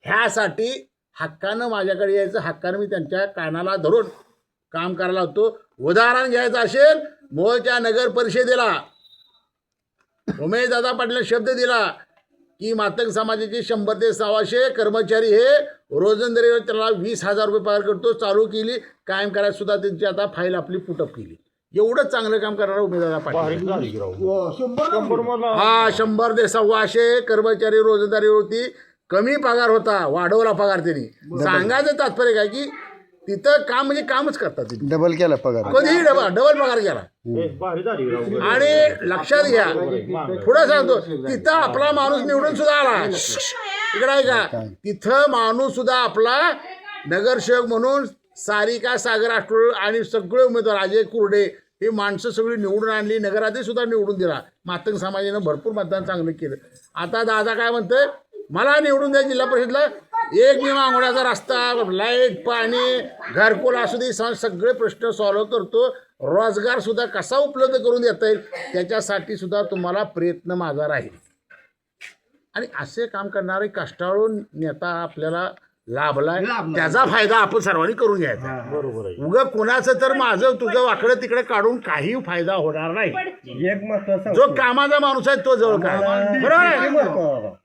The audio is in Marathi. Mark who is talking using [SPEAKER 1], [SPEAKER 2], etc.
[SPEAKER 1] ह्यासाठी हक्कानं माझ्याकडे यायचं, हक्कानं मी त्यांच्या कानाला धरून काम करायला होतो. उदाहरण घ्यायचं असेल, मोहोळच्या नगर परिषदेला उमेशदादा पाटील शब्द दिला की मातंग समाजाचे 100 ते 100 कर्मचारी हे रोजंदारीवर त्याला 20,000 रुपये पगार करतो चालू केली, कायम करायला सुद्धा त्यांची आता फाईल आपली पुटअप केली. एवढं चांगलं काम करणारा उमेशदादा पाटील. हा 100 ते 100 कर्मचारी रोजंदारीवरती कमी पगार होता, वाढवला पगार त्यांनी. सांगायचं तात्पर्य काय की तिथं काम म्हणजे कामच करतात,
[SPEAKER 2] डबल केला पगार,
[SPEAKER 1] कधीही डबल पगार केला. आणि लक्षात घ्या, पुढे सांगतो, तिथं आपला माणूस निवडून सुद्धा आला. इकडे आहे का, तिथं माणूस सुद्धा आपला नगरसेवक म्हणून सारिका सागर आठवले आणि सगळे उमेदवार अजय कुर्डे ही माणसं सगळी निवडून आणली. नगराध्यक्ष सुद्धा निवडून दिला. मातंग समाजानं भरपूर मतदान चांगलं केलं. आता दादा काय म्हणतोय, मला निवडून द्या जिल्हा परिषदला, एक मी मांगोड्याचा रस्ता, लाईट, पाणी, घरकुल असू दे, सगळे प्रश्न सॉल्व्ह करतो. रोजगार सुद्धा कसा उपलब्ध करून देता येईल त्याच्यासाठी सुद्धा तुम्हाला प्रयत्न माझा राहील. आणि असे काम करणारे कष्टाळू नेता आपल्याला लाभलाय, त्याचा फायदा आपण सर्वांनी करून घ्यायचा.
[SPEAKER 3] बरोबर आहे.
[SPEAKER 1] उगा कुणाचं तर माझं तुझं वाकडं तिकडे काढून काही फायदा होणार नाही.
[SPEAKER 3] एक महत्वाचं
[SPEAKER 1] जो कामाचा माणूस आहे तो जवळ काय, बरोबर आहे.